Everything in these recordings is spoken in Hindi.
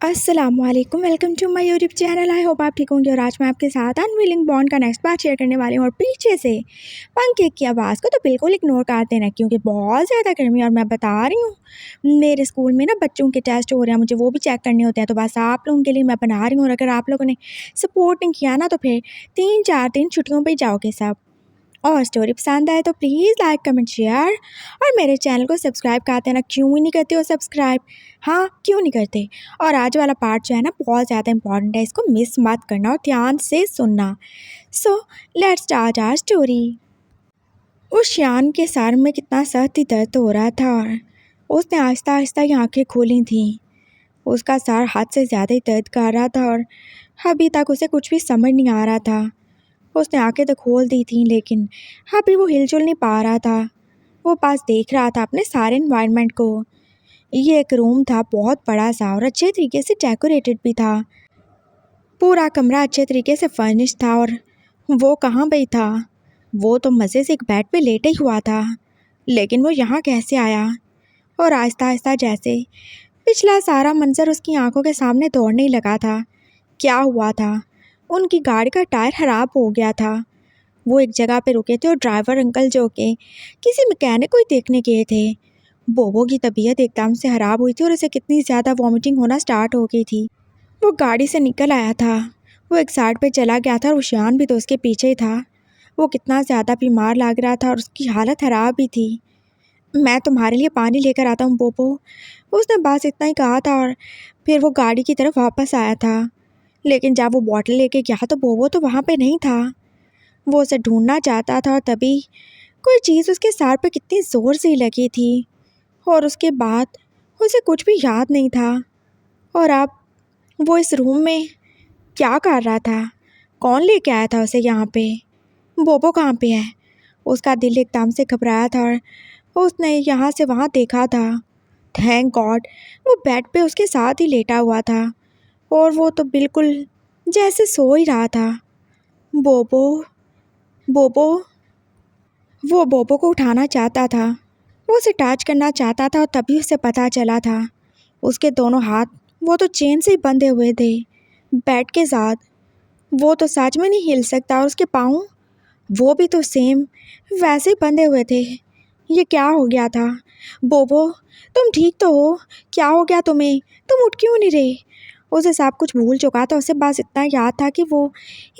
अस्सलामुअलैकुम, welcome to my YouTube channel. I hope आप ठीक होंगे। और आज मैं आपके साथ अनविलिंग बॉन्ड का नेक्स्ट पार्ट शेयर करने वाली हूँ। और पीछे से पंखे की आवाज़ को तो बिल्कुल इग्नोर कर देना, क्योंकि बहुत ज़्यादा गर्मी है। और मैं बता रही हूँ, मेरे स्कूल में ना बच्चों के टेस्ट हो रहे हैं, मुझे वो भी चेक करने होते हैं। तो बस आप लोगों के लिए मैं बना रही हूँ। और अगर आप लोगों ने सपोर्ट नहीं किया ना, तो फिर 3-4 दिन छुट्टियों पर ही जाओगे सब। और स्टोरी पसंद आए तो प्लीज़ लाइक कमेंट शेयर और मेरे चैनल को सब्सक्राइब कर देना। क्यों ही नहीं करते हो सब्सक्राइब? हाँ, क्यों नहीं करते? और आज वाला पार्ट जो है ना, बहुत ज़्यादा इंपॉर्टेंट है, इसको मिस मत करना और ध्यान से सुनना। So let's start our story. उस शान के सर में कितना सख्त ही दर्द हो रहा था और उसने आहिस्ता आहिस्ता ही आँखें खोली थीं। उसका सर हद से ज़्यादा ही दर्द कर रहा था और अभी तक उसे कुछ भी समझ नहीं आ रहा था। उसने आंखें तो खोल दी थीं, लेकिन अभी वो हिलजुल नहीं पा रहा था। वो पास देख रहा था अपने सारे इन्वायरमेंट को। ये एक रूम था, बहुत बड़ा सा और अच्छे तरीके से डेकोरेटेड भी था। पूरा कमरा अच्छे तरीके से फर्निश था। और वो कहाँ पे था? वो तो मज़े से एक बेड पे लेटे ही हुआ था, लेकिन वो यहाँ कैसे आया? और आहिस्ता आहिस्ता जैसे पिछला सारा मंजर उसकी आंखों के सामने दौड़ने ही लगा था। क्या हुआ था? उनकी गाड़ी का टायर ख़राब हो गया था। वो एक जगह पे रुके थे और ड्राइवर अंकल जो के किसी मैकेनिक को ही देखने गए थे। बोबो की तबीयत एकदम से ख़राब हुई थी और उसे कितनी ज़्यादा वॉमिटिंग होना स्टार्ट हो गई थी। वो गाड़ी से निकल आया था। वो एक साइड पे चला गया था और उशान भी तो उसके पीछे ही था। वो कितना ज़्यादा बीमार लग रहा था और उसकी हालत ख़राब भी थी। मैं तुम्हारे लिए पानी लेकर आता हूँ बोबो, उसने बस इतना ही कहा था। और फिर वो गाड़ी की तरफ वापस आया था, लेकिन जब वो बॉटल लेके गया तो बोबो तो वहाँ पे नहीं था। वो उसे ढूंढना चाहता था और तभी कोई चीज़ उसके सर पे कितनी ज़ोर से लगी थी। और उसके बाद उसे कुछ भी याद नहीं था। और अब वो इस रूम में क्या कर रहा था? कौन लेके आया था उसे यहाँ पे? बोबो कहाँ पे है? उसका दिल एकदम से घबराया था और उसने यहाँ से वहाँ देखा था। थैंक गॉड, वो बेड पे उसके साथ ही लेटा हुआ था और वो तो बिल्कुल जैसे सो ही रहा था। बोबो, बोबो। वो बोबो को उठाना चाहता था, वो उसे टच करना चाहता था और तभी उसे पता चला था उसके दोनों हाथ वो तो चेन से ही बंधे हुए थे बेड के साथ। वो तो सच में नहीं हिल सकता और उसके पाँव वो भी तो सेम वैसे ही बंधे हुए थे। ये क्या हो गया था? बोबो, तुम ठीक तो हो? क्या हो गया तुम्हें? तुम उठ क्यों नहीं रहे? उसे सब कुछ भूल चुका था। उसे बस इतना याद था कि वो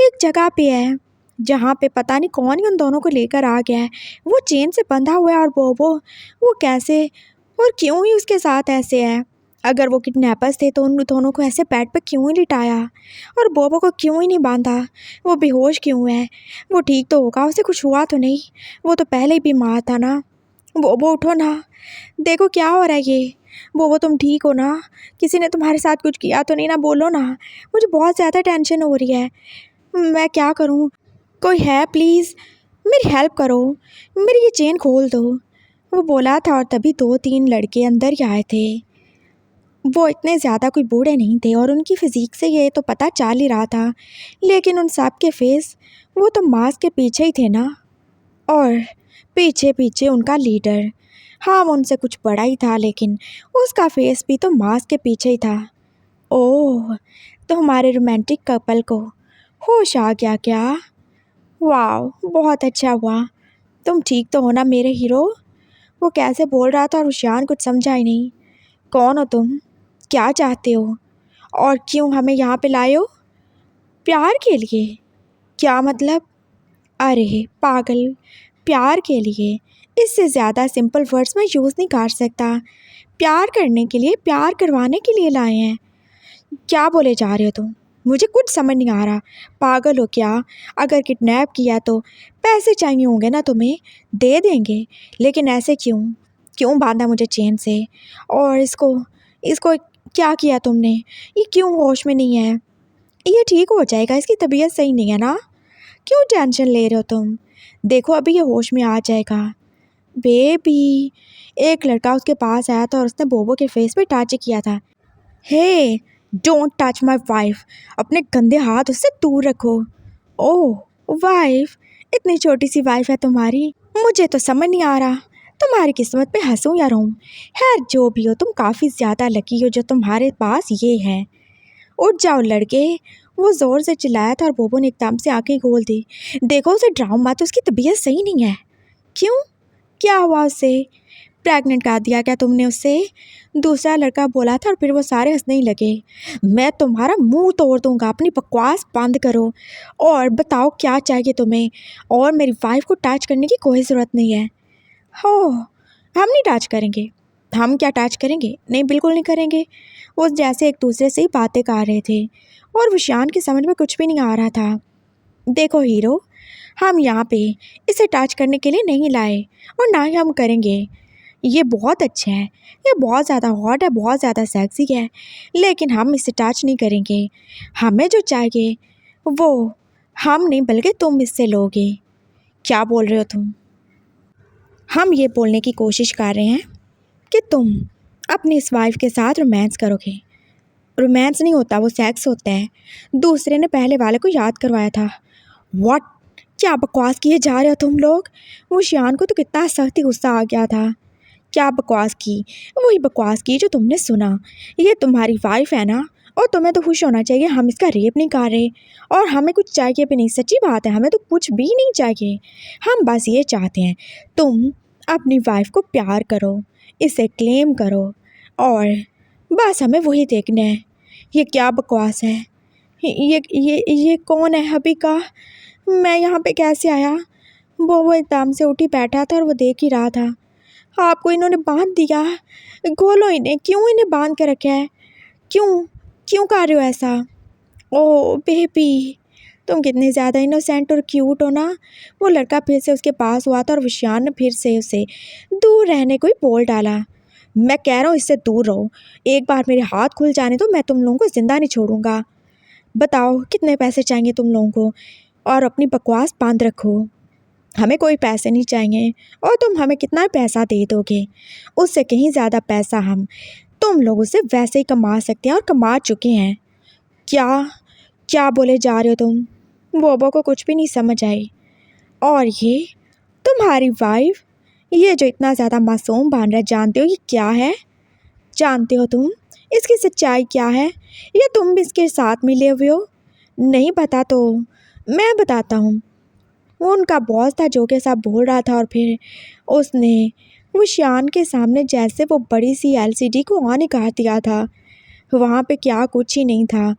एक जगह पे है जहाँ पे पता नहीं कौन ही उन दोनों को लेकर आ गया है। वो चेन से बंधा हुआ है और बोबो वो कैसे और क्यों ही उसके साथ ऐसे है? अगर वो किडनैपर्स थे तो उन दोनों को ऐसे बेड पे क्यों ही लिटाया और बोबो को क्यों ही नहीं बांधा? वो बेहोश क्यों है? वो ठीक तो होगा, उसे कुछ हुआ तो नहीं? वो तो पहले ही बीमार था ना। बोबो उठो ना, देखो क्या हो रहा है ये। बोबो तुम ठीक हो ना? किसी ने तुम्हारे साथ कुछ किया तो नहीं ना? बोलो ना, मुझे बहुत ज़्यादा टेंशन हो रही है। मैं क्या करूँ? कोई है प्लीज़ मेरी हेल्प करो, मेरी ये चेन खोल दो। वो बोला था और तभी 2-3 लड़के अंदर ही आए थे। वो इतने ज़्यादा कोई बूढ़े नहीं थे और उनकी फ़िज़ीक से ये तो पता चल ही रहा था, लेकिन उन सब के फेस वो तो मास्क के पीछे ही थे ना। और पीछे पीछे उनका लीडर, हाँ वो उनसे कुछ बड़ा ही था, लेकिन उसका फेस भी तो मास्क के पीछे ही था। ओह, तो हमारे रोमांटिक कपल को होश आ गया क्या? वाह, बहुत अच्छा हुआ। तुम ठीक तो हो ना मेरे हीरो? वो कैसे बोल रहा था और उशान कुछ समझा ही नहीं। कौन हो तुम? क्या चाहते हो? और क्यों हमें यहाँ पे लाए हो? प्यार के लिए? क्या मतलब? अरे पागल, प्यार के लिए इससे ज़्यादा सिंपल वर्ड्स में यूज़ नहीं कर सकता। प्यार करने के लिए, प्यार करवाने के लिए लाए हैं। क्या बोले जा रहे हो तुम? मुझे कुछ समझ नहीं आ रहा। पागल हो क्या? अगर किडनैप किया तो पैसे चाहिए होंगे ना तुम्हें, दे देंगे, लेकिन ऐसे क्यों? क्यों बांधा मुझे चेन से? और इसको इसको क्या किया तुमने? ये क्यों होश में नहीं है? ये ठीक हो जाएगा, इसकी तबीयत सही नहीं है ना? क्यों टेंशन ले रहे हो तुम? देखो अभी ये होश में आ जाएगा। बेबी, एक लड़का उसके पास आया था और उसने बोबो के फेस पे टच किया था। हे, डोंट टच माई वाइफ, अपने गंदे हाथ उससे दूर रखो। ओह वाइफ, इतनी छोटी सी वाइफ है तुम्हारी? मुझे तो समझ नहीं आ रहा तुम्हारी किस्मत पे हंसूं या रोऊं। खैर जो भी हो, तुम काफ़ी ज़्यादा लकी हो जो तुम्हारे पास ये है। उठ जाओ लड़के। वो ज़ोर से चिल्लाया था और बोबो ने एकदम से आंखें खोल दी। देखो उसे डराओ मत, उसकी तबीयत सही नहीं है। क्यों, क्या हुआ उसे? प्रेग्नेंट कर दिया क्या तुमने उससे? दूसरा लड़का बोला था और फिर वो सारे हंसने ही लगे। मैं तुम्हारा मुंह तोड़ दूंगा, अपनी बकवास बंद करो और बताओ क्या चाहिए तुम्हें। और मेरी वाइफ को टच करने की कोई ज़रूरत नहीं है। हो, हम नहीं टच करेंगे। हम क्या टच करेंगे? नहीं, बिल्कुल नहीं करेंगे। वो जैसे एक दूसरे से ही बातें कर रहे थे और विशान की समझ में कुछ भी नहीं आ रहा था। देखो हीरो, हम यहाँ पे इसे टच करने के लिए नहीं लाए और ना ही हम करेंगे। ये बहुत अच्छा है, ये बहुत ज़्यादा हॉट है, बहुत ज़्यादा सेक्सी है, लेकिन हम इसे टच नहीं करेंगे। हमें जो चाहिए वो हम नहीं बल्कि तुम इससे लोगे। क्या बोल रहे हो तुम? हम ये बोलने की कोशिश कर रहे हैं कि तुम अपनी इस वाइफ के साथ रोमांस करोगे। रोमांस नहीं होता, वो सेक्स होता है। दूसरे ने पहले वाले को याद करवाया था। व्हाट, क्या बकवास किए जा रहे हो तुम लोग? वो शियान को तो कितना सख्त ही गुस्सा आ गया था। क्या बकवास की? वही बकवास की जो तुमने सुना। ये तुम्हारी वाइफ है ना, और तुम्हें तो खुश होना चाहिए। हम इसका रेप नहीं कर रहे और हमें कुछ चाहिए भी नहीं। सच्ची बात है, हमें तो कुछ भी नहीं चाहिए। हम बस ये चाहते हैं तुम अपनी वाइफ को प्यार करो, इसे क्लेम करो और बस हमें वही देखना है। ये क्या बकवास है? ये कौन है? हबी का? मैं यहाँ पे कैसे आया? वो एकदम से उठी बैठा था और वो देख ही रहा था। आपको इन्होंने बांध दिया? खोलो इन्हें। क्यों इन्हें बांध के रखा है? क्यों क्यों कर रहे हो ऐसा? ओह बेबी, तुम कितनी ज़्यादा इनोसेंट और क्यूट हो ना। वो लड़का फिर से उसके पास हुआ था और विशान ने फिर से उसे दूर रहने को ही बोल डाला। मैं कह रहा हूँ इससे दूर रहो। एक बार मेरे हाथ खुल जाने तो मैं तुम लोगों को ज़िंदा नहीं छोड़ूंगा। बताओ कितने पैसे चाहिए तुम लोगों को, और अपनी बकवास बंद रखो। हमें कोई पैसे नहीं चाहिए और तुम हमें कितना पैसा दे दोगे, उससे कहीं ज़्यादा पैसा हम तुम लोगों से वैसे ही कमा सकते हैं और कमा चुके हैं। क्या क्या बोले जा रहे हो तुम? बोबो को कुछ भी नहीं समझ आई। और ये तुम्हारी वाइफ, ये जो इतना ज़्यादा मासूम बन रहा है, जानते हो ये क्या है? जानते हो तुम इसकी सच्चाई क्या है? या तुम भी इसके साथ मिले हुए हो? नहीं पता तो मैं बताता हूँ। वो उनका बॉस था जो के साथ बोल रहा था और फिर उसने वो शान के सामने जैसे वो बड़ी सी एलसीडी को ऑन ही कर दिया था। वहाँ पे क्या कुछ ही नहीं था।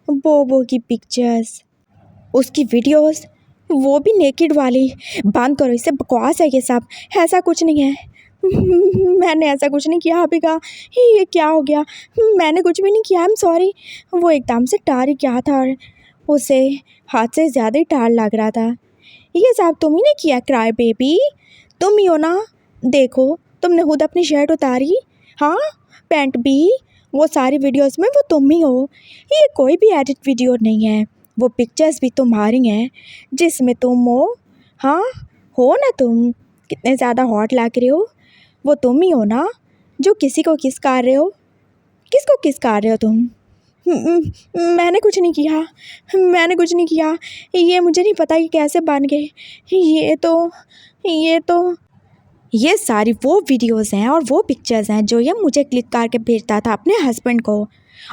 बोबो की पिक्चर्स, उसकी वीडियोस, वो भी नेकेड वाली। बंद करो, इससे बकवास है ये सब। ऐसा कुछ नहीं है। मैंने ऐसा कुछ नहीं किया। अभी कहा ये क्या हो गया? मैंने कुछ भी नहीं किया। I am sorry. वो एकदम से टार ही क्या था और उसे हाथ से ज़्यादा ही टार लग रहा था। ये सब तुम ही ने किया क्राई बेबी, तुम ही हो ना? देखो तुमने खुद अपनी शर्ट उतारी, हाँ पैंट भी, वो सारी वीडियोस में वो तुम ही हो। ये कोई भी एडिट वीडियो नहीं है, वो पिक्चर्स भी तुम्हारी हैं जिसमें तुम हो। हाँ हो ना तुम? कितने ज़्यादा हॉट लग रहे हो। वो तुम ही हो ना जो किसी को किस कर रहे हो? किसको किस कर रहे हो तुम? मैंने कुछ नहीं किया, मैंने कुछ नहीं किया। ये मुझे नहीं पता कि कैसे बन गए। ये सारी वो वीडियोस हैं और वो पिक्चर्स हैं जो ये मुझे क्लिक करके भेजता था अपने हस्बैंड को,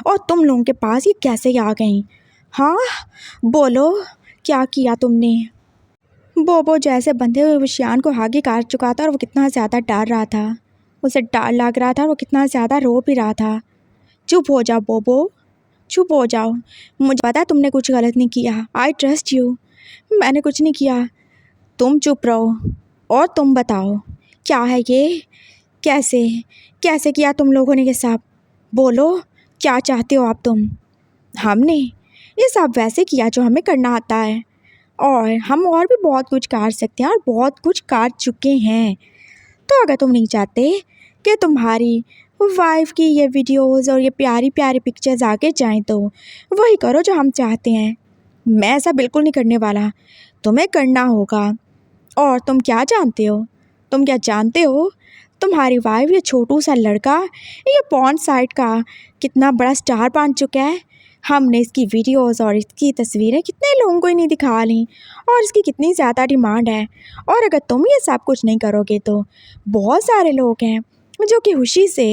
और तुम लोगों के पास ये कैसे आ गई? हाँ बोलो, क्या किया तुमने? बोबो जैसे बंधे हुए विषयान को आगे काट चुका था और वो कितना ज़्यादा डर रहा था। उसे डर लग रहा था और वो कितना ज़्यादा रो भी रहा था। चुप हो जाओ बोबो, चुप हो जाओ। मुझे पता है तुमने कुछ गलत नहीं किया। I trust you. मैंने कुछ नहीं किया। तुम चुप रहो और तुम बताओ क्या है ये? कैसे कैसे किया तुम लोगों ने ये सब? बोलो क्या चाहते हो आप तुम? हमने ये सब वैसे किया जो हमें करना आता है, और हम और भी बहुत कुछ कर सकते हैं और बहुत कुछ कर चुके हैं। तो अगर तुम नहीं चाहते कि तुम्हारी वाइफ की ये वीडियोस और ये प्यारी प्यारी पिक्चर्स आगे जाएं तो वही करो जो हम चाहते हैं। मैं ऐसा बिल्कुल नहीं करने वाला, तुम्हें करना होगा। और तुम क्या जानते हो? तुम क्या जानते हो तुम्हारी वाइफ, ये छोटू सा लड़का, ये पॉर्न साइट का कितना बड़ा स्टार बन चुका है? हमने इसकी वीडियोस और इसकी तस्वीरें कितने लोगों को ही नहीं दिखा ली, और इसकी कितनी ज़्यादा डिमांड है। और अगर तुम ये सब कुछ नहीं करोगे तो बहुत सारे लोग हैं जो कि खुशी से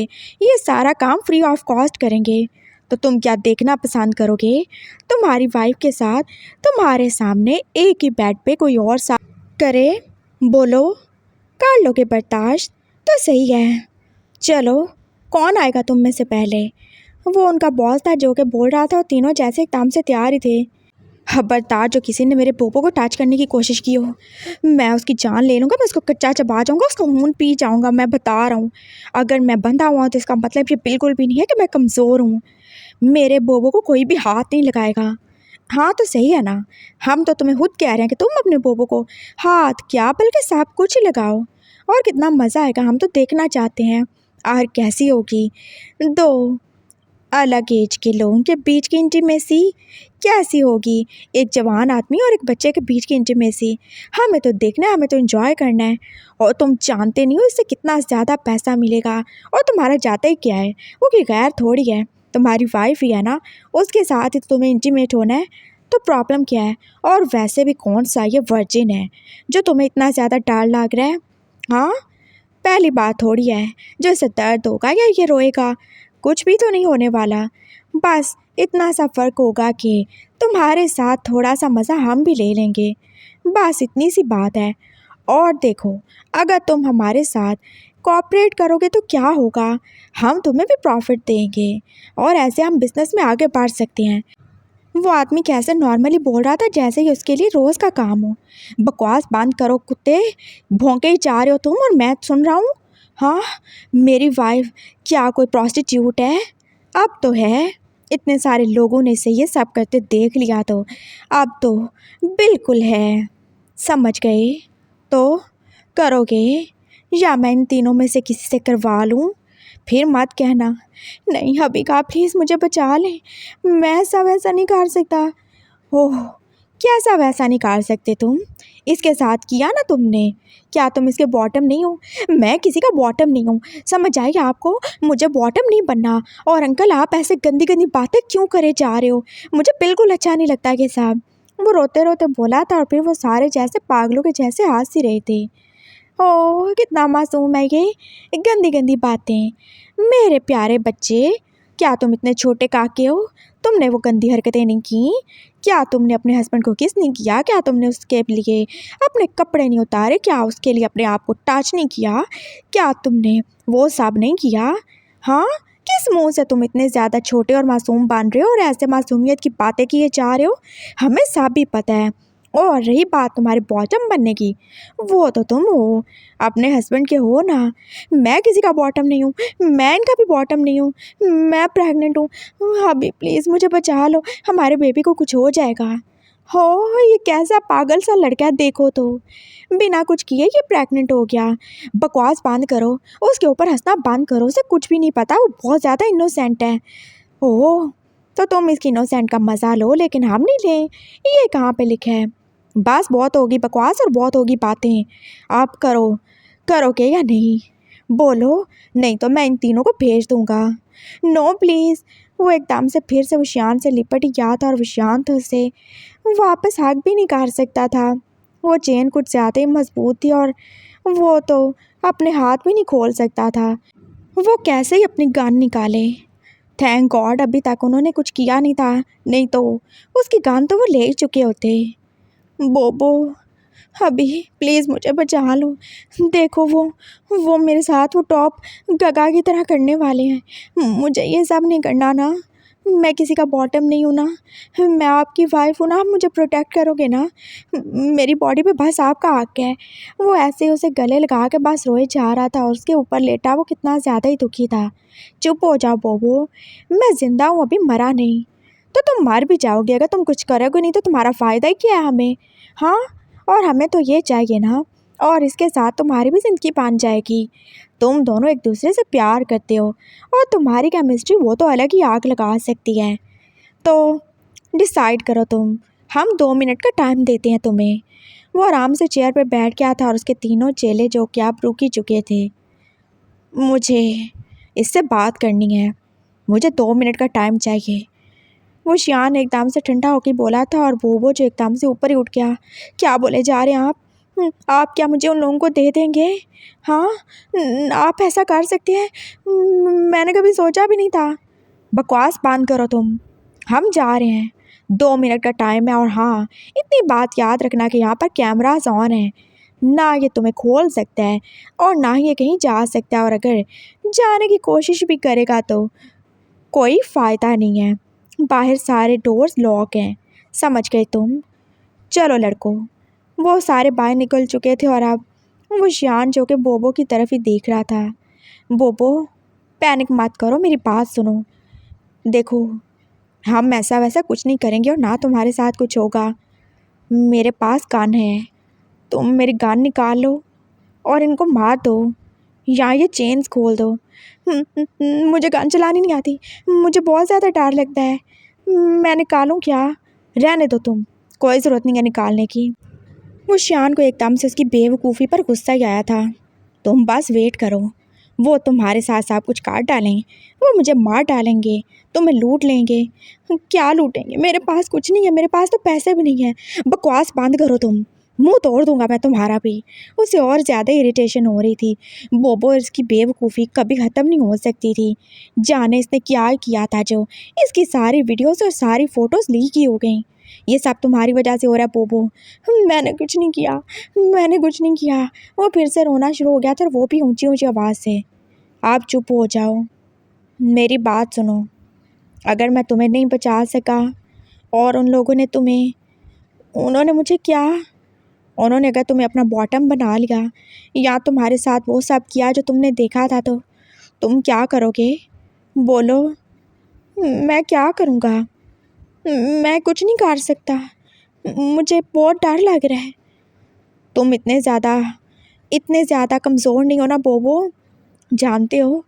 ये सारा काम फ्री ऑफ कॉस्ट करेंगे। तो तुम क्या देखना पसंद करोगे तुम्हारी वाइफ के साथ तुम्हारे सामने एक ही बेड पे कोई और साथ करे? बोलो, कर लोगे बर्दाश्त? तो सही है। चलो, कौन आएगा तुम में से पहले? वो उनका बॉस था जो कि बोल रहा था, और तीनों जैसे एकदम से तैयार ही थे। खबरदार जो किसी ने मेरे पोपो को टच करने की कोशिश की हो, मैं उसकी जान ले लूँगा, मैं उसको कच्चा चबा जाऊँगा, उसका खून पी जाऊँगा। मैं बता रहा हूँ, अगर मैं बंधा हुआ हूँ तो इसका मतलब ये बिल्कुल भी नहीं है कि मैं कमज़ोर हूँ। मेरे बोबो को कोई भी हाथ नहीं लगाएगा। हाँ तो सही है ना, हम तो तुम्हें खुद कह रहे हैं कि तुम अपने बोबो को हाथ क्या बल्कि सब कुछ ही लगाओ, और कितना मज़ा आएगा हम तो देखना चाहते हैं। और कैसी होगी दो अलग एज के लोगों के बीच की इंटीमेसी, कैसी होगी एक जवान आदमी और एक बच्चे के बीच की इंटीमेसी। हमें तो देखना है, हमें तो एंजॉय करना है। और तुम जानते नहीं हो इससे कितना ज़्यादा पैसा मिलेगा, और तुम्हारा जाता ही क्या है, वो कि गैर थोड़ी है, तुम्हारी वाइफ ही है ना, उसके साथ ही तो तुम्हें इंटीमेट होना है। तो प्रॉब्लम क्या है? और वैसे भी कौन सा ये वर्जिन है जो तुम्हें इतना ज़्यादा डर लग रहा है? हाँ, पहली बात थोड़ी है जो इसे दर्द होगा या ये रोएगा, कुछ भी तो नहीं होने वाला। बस इतना सा फ़र्क होगा कि तुम्हारे साथ थोड़ा सा मज़ा हम भी ले लेंगे, बस इतनी सी बात है। और देखो, अगर तुम हमारे साथ कोऑपरेट करोगे तो क्या होगा, हम तुम्हें भी प्रॉफिट देंगे, और ऐसे हम बिज़नेस में आगे बढ़ सकते हैं। वो आदमी कैसे नॉर्मली बोल रहा था जैसे ही उसके लिए रोज़ का काम हो। बकवास बंद करो कुत्ते, भौंके ही जा रहे हो तुम और मैं सुन रहा हूँ। हाँ, मेरी वाइफ क्या कोई प्रोस्टिट्यूट है? अब तो है, इतने सारे लोगों ने इसे ये सब करते देख लिया तो अब तो बिल्कुल है। समझ गए? तो करोगे, या मैं इन तीनों में से किसी से करवा लूँ? फिर मत कहना, नहीं हबीका प्लीज़ मुझे बचा लें, मैं ऐसा वैसा नहीं कर सकता। ओह, कैसा वैसा नहीं कर सकते तुम? इसके साथ किया ना तुमने, क्या तुम इसके बॉटम नहीं हो? मैं किसी का बॉटम नहीं हूँ, समझ आएगा आपको? मुझे बॉटम नहीं बनना। और अंकल आप ऐसे गंदी गंदी बातें क्यों करे जा रहे हो? मुझे बिल्कुल अच्छा नहीं लगता कि साहब। वो रोते रोते बोला था, और फिर वो सारे जैसे पागलों के जैसे हंस ही रहे थे। ओह कितना मासूम है ये, गंदी गंदी बातें। मेरे प्यारे बच्चे, क्या तुम इतने छोटे काके हो? तुमने वो गंदी हरकतें नहीं की? क्या तुमने अपने हस्बैंड को किस नहीं किया? क्या तुमने उसके लिए अपने कपड़े नहीं उतारे? क्या उसके लिए अपने आप को टच नहीं किया? क्या तुमने वो सब नहीं किया? हाँ, किस मुंह से तुम इतने ज़्यादा छोटे और मासूम बन रहे हो और ऐसे मासूमियत की बातें किए जा रहे हो? हमें सब भी पता है। और रही बात तुम्हारे बॉटम बनने की, वो तो तुम हो, अपने हस्बैंड के हो ना। मैं किसी का बॉटम नहीं हूँ, मैं इनका भी बॉटम नहीं हूँ, मैं प्रेग्नेंट हूँ। अभी प्लीज़ मुझे बचा लो, हमारे बेबी को कुछ हो जाएगा। हो, ये कैसा पागल सा लड़का है, देखो तो बिना कुछ किए ये प्रेग्नेंट हो गया। बकवास बंद करो, उसके ऊपर हंसना बंद करो, उसे कुछ भी नहीं पता, वो बहुत ज़्यादा इनोसेंट है। ओह, तो तुम इसकी इनोसेंट का मज़ा लो, लेकिन हम नहीं लें? ये कहाँ पे लिखा है? बस बहुत होगी बकवास और बहुत होगी बातें। आप करोगे या नहीं? बोलो, नहीं तो मैं इन तीनों को भेज दूँगा। No please. वो एकदम से फिर से विशांत से लिपट गया था, और विशांत उसे वापस हग भी नहीं कर सकता था। वो चेन कुछ ज़्यादा ही मजबूत थी, और वो तो अपने हाथ भी नहीं खोल सकता था। वो कैसे ही अपनी गन निकाले। थैंक गॉड अभी तक उन्होंने कुछ किया नहीं था, नहीं तो उसकी गन तो वो ले ही चुके होते। बोबो, अभी प्लीज़ मुझे बचा लो। देखो वो मेरे साथ वो टॉप गगा की तरह करने वाले हैं। मुझे ये सब नहीं करना ना, मैं किसी का बॉटम नहीं हूँ ना, मैं आपकी वाइफ हूँ ना, आप मुझे प्रोटेक्ट करोगे ना? मेरी बॉडी पे बस आपका हक है। वो ऐसे उसे गले लगा के बस रोए जा रहा था, और उसके ऊपर लेटा वो कितना ज़्यादा ही दुखी था। चुप हो जाओ बोबो, मैं ज़िंदा हूँ, अभी मरा नहीं। तो तुम मर भी जाओगे, अगर तुम कुछ करोगे नहीं तो तुम्हारा फ़ायदा ही क्या है हमें? हाँ, और हमें तो ये चाहिए ना, और इसके साथ तुम्हारी भी ज़िंदगी बन जाएगी। तुम दोनों एक दूसरे से प्यार करते हो, और तुम्हारी केमिस्ट्री वो तो अलग ही आग लगा सकती है। तो डिसाइड करो तुम, हम 2 मिनट का टाइम देते हैं तुम्हें। वो आराम से चेयर पर बैठ गया था, और उसके तीनों चेले जो कि अब रुक ही चुके थे। मुझे इससे बात करनी है, मुझे 2 मिनट का टाइम चाहिए। वो शियान एकदम से ठंडा होकर बोला था और बोबो जो एकदम से ऊपर ही उठ गया। क्या बोले जा रहे हैं आप? आप क्या मुझे उन लोगों को दे देंगे? हाँ, आप ऐसा कर सकते हैं? मैंने कभी सोचा भी नहीं था। बकवास बंद करो तुम, हम जा रहे हैं, 2 मिनट का टाइम है। और हाँ, इतनी बात याद रखना कि यहाँ पर कैमरास ऑन है, ना ये तुम्हें खोल सकता है और ना ही ये कहीं जा सकता है। और अगर जाने की कोशिश भी करेगा तो कोई फ़ायदा नहीं है, बाहर सारे डोर्स लॉक हैं, समझ गए तुम? चलो लड़कों। वो सारे बाहर निकल चुके थे और अब वो शियान जो कि बोबो की तरफ ही देख रहा था। बोबो, पैनिक मत करो, मेरी बात सुनो। देखो, हम ऐसा वैसा कुछ नहीं करेंगे और ना तुम्हारे साथ कुछ होगा। मेरे पास गन है, तुम मेरी गन निकाल लो और इनको मार दो या ये चेन्स खोल दो। मुझे गन चलानी नहीं आती, मुझे बहुत ज़्यादा डर लगता है। मैं निकालूं क्या? रहने दो तुम, कोई ज़रूरत नहीं है निकालने की। वो शियान को एकदम से उसकी बेवकूफ़ी पर गुस्सा ही आया था। तुम बस वेट करो, वो तुम्हारे साथ सब कुछ काट डालें, वो मुझे मार डालेंगे, तुम्हें लूट लेंगे। क्या लूटेंगे? मेरे पास कुछ नहीं है, मेरे पास तो पैसे भी नहीं है। बकवास बंद करो तुम, मुंह तोड़ दूंगा मैं तुम्हारा भी। उसे और ज़्यादा इरिटेशन हो रही थी। बोबो इसकी बेवकूफ़ी कभी ख़त्म नहीं हो सकती थी। जाने इसने क्या किया था जो इसकी सारी वीडियोस और सारी फ़ोटोज़ लीक ही हो गई। ये सब तुम्हारी वजह से हो रहा है बोबो। मैंने कुछ नहीं किया, मैंने कुछ नहीं किया। वो फिर से रोना शुरू हो गया था और वो भी ऊंची ऊंची आवाज़ से। आप चुप हो जाओ, मेरी बात सुनो। अगर मैं तुम्हें नहीं बचा सका और उन लोगों ने तुम्हें, उन्होंने मुझे क्या, उन्होंने अगर तुम्हें अपना बॉटम बना लिया या तुम्हारे साथ वो सब किया जो तुमने देखा था, तो तुम क्या करोगे? बोलो। मैं क्या करूँगा? मैं कुछ नहीं कर सकता, मुझे बहुत डर लग रहा है। तुम इतने ज़्यादा कमज़ोर नहीं हो ना बोबो। जानते हो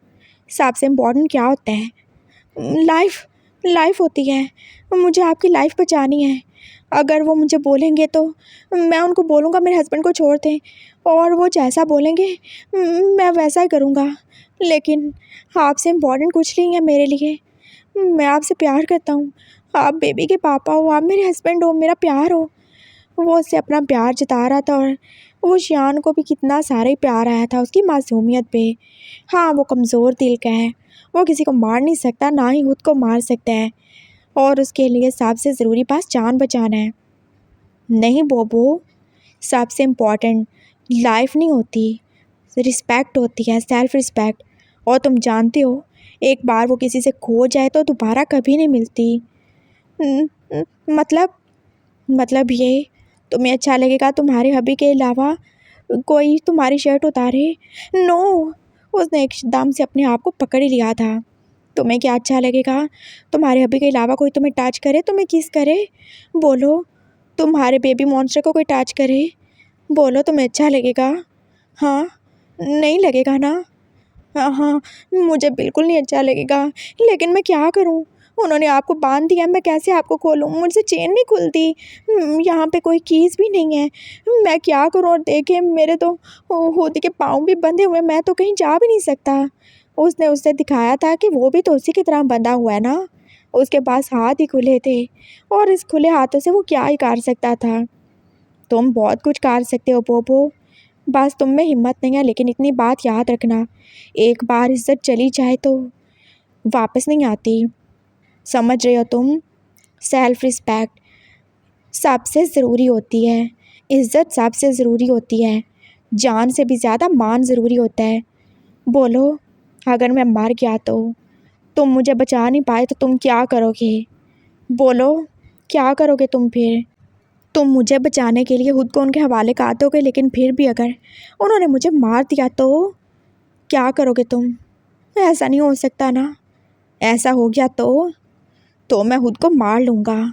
सबसे इम्पोर्टेंट क्या होता है? लाइफ, लाइफ होती है। मुझे आपकी लाइफ बचानी है। अगर वो मुझे बोलेंगे तो मैं उनको बोलूँगा मेरे हस्बैंड को छोड़ दें, और वो जैसा बोलेंगे मैं वैसा ही करूँगा। लेकिन आपसे इम्पोर्टेंट कुछ नहीं है मेरे लिए। मैं आपसे प्यार करता हूँ, आप बेबी के पापा हो, आप मेरे हस्बैंड हो, मेरा प्यार हो। वो उससे अपना प्यार जता रहा था और वो शियान को भी कितना सारा ही प्यार आया था उसकी मासूमियत पे। हाँ, वो कमज़ोर दिल का है, वो किसी को मार नहीं सकता, ना ही खुद को मार सकता है, और उसके लिए सबसे ज़रूरी बात जान बचाना है। नहीं बोबो, सबसे इम्पॉर्टेंट लाइफ नहीं होती, रिस्पेक्ट होती है, सेल्फ रिस्पेक्ट। और तुम जानते हो एक बार वो किसी से खो जाए तो दोबारा कभी नहीं मिलती। मतलब मतलब ये, तुम्हें अच्छा लगेगा तुम्हारे हबी के अलावा कोई तुम्हारी शर्ट उतारे? नो, उसने एकदम से अपने आप को पकड़ ही लिया था। तुम्हें क्या अच्छा लगेगा तुम्हारे हबी के अलावा कोई तुम्हें टच करे, तुम्हें किस करे? बोलो। तुम्हारे बेबी मॉन्स्टर को कोई टच करे? बोलो, तुम्हें अच्छा लगेगा? हाँ, नहीं लगेगा ना? हाँ हाँ, मुझे बिल्कुल नहीं अच्छा लगेगा, लेकिन मैं क्या करूँ? उन्होंने आपको बांध दिया, मैं कैसे आपको खोलूँ? मुझसे चेन नहीं खुलती, यहाँ पे कोई कीज़ भी नहीं है, मैं क्या करूँ? और देखे मेरे तो होदी के पाँव भी बंधे हुए, मैं तो कहीं जा भी नहीं सकता। उसने उसे दिखाया था कि वो भी तो उसी की तरह बंधा हुआ है ना, उसके पास हाथ ही खुले थे, और इस खुले हाथों से वो क्या ही कर सकता था। तुम बहुत कुछ कर सकते हो पोपो, बस तुम में हिम्मत नहीं है। लेकिन इतनी बात याद रखना, एक बार इज्जत चली जाए तो वापस नहीं आती, समझ रहे हो तुम? सेल्फ रिस्पेक्ट सबसे ज़रूरी होती है, इज़्ज़त सबसे ज़रूरी होती है, जान से भी ज़्यादा मान ज़रूरी होता है। बोलो, अगर मैं मर गया तो तुम मुझे बचा नहीं पाए तो तुम क्या करोगे? बोलो, क्या करोगे तुम फिर? तुम मुझे बचाने के लिए खुद को उनके हवाले कर दोगे, लेकिन फिर भी अगर उन्होंने मुझे मार दिया तो क्या करोगे तुम? ऐसा नहीं हो सकता ना। ऐसा हो गया तो मैं खुद को मार लूँगा।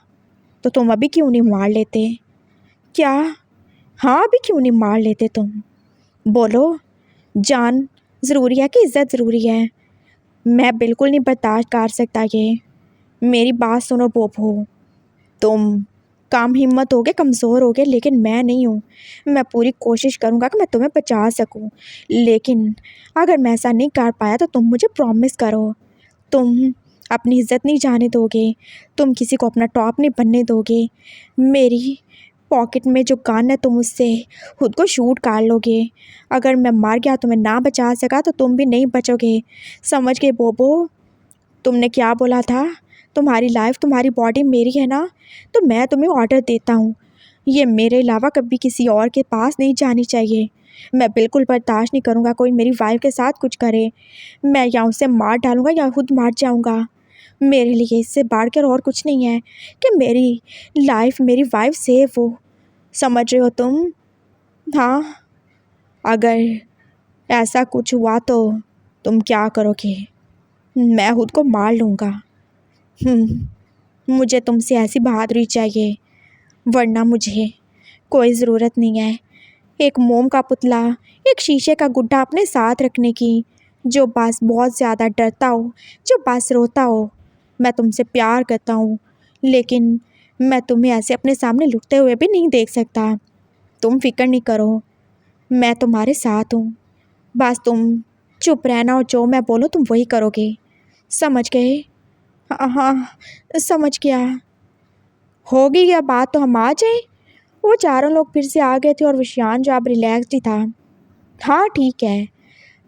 तो तुम अभी क्यों नहीं मार लेते? क्या? हाँ, अभी क्यों नहीं मार लेते तुम? बोलो, जान ज़रूरी है कि इज़्ज़त ज़रूरी है? मैं बिल्कुल नहीं बर्दाश्त कर सकता ये। मेरी बात सुनो पोपो, तुम कम हिम्मत होगे, कमज़ोर होगे, लेकिन मैं नहीं हूँ। मैं पूरी कोशिश करूँगा कि मैं तुम्हें बचा सकूँ, लेकिन अगर मैं ऐसा नहीं कर पाया तो तुम मुझे प्रॉमिस करो, तुम अपनी इज्जत नहीं जाने दोगे, तुम किसी को अपना टॉप नहीं बनने दोगे। मेरी पॉकेट में जो गन है तुम उससे खुद को शूट कर लोगे। अगर मैं मर गया तुम्हें ना बचा सका तो तुम भी नहीं बचोगे, समझ गए बोबो? तुमने क्या बोला था? तुम्हारी लाइफ तुम्हारी बॉडी मेरी है ना, तो मैं तुम्हें ऑर्डर देता हूँ, ये मेरे अलावा कभी किसी और के पास नहीं जानी चाहिए। मैं बिल्कुल बर्दाश्त नहीं करूँगा कोई मेरी वाइफ के साथ कुछ करे। मैं या उसे मार डालूँगा या खुद मार जाऊँगा। मेरे लिए इससे बढ़कर और कुछ नहीं है कि मेरी लाइफ मेरी वाइफ सेफ हो, समझ रहे हो तुम? हाँ, अगर ऐसा कुछ हुआ तो तुम क्या करोगे? मैं खुद को मार लूँगा। मुझे तुमसे ऐसी बहादुरी चाहिए, वरना मुझे कोई ज़रूरत नहीं है एक मोम का पुतला, एक शीशे का गुड्डा अपने साथ रखने की, जो बस बहुत ज़्यादा डरता हो, जो बस रोता हो। मैं तुमसे प्यार करता हूँ, लेकिन मैं तुम्हें ऐसे अपने सामने लुकते हुए भी नहीं देख सकता। तुम फिक्र नहीं करो, मैं तुम्हारे साथ हूँ। बस तुम चुप रहना और जो मैं बोलूँ तुम वही करोगे, समझ गए? हाँ हाँ, समझ गया। होगी क्या बात तो हम आ जाए? वो चारों लोग फिर से आ गए थे और विशान जो अब रिलैक्सड ही था। हाँ ठीक है,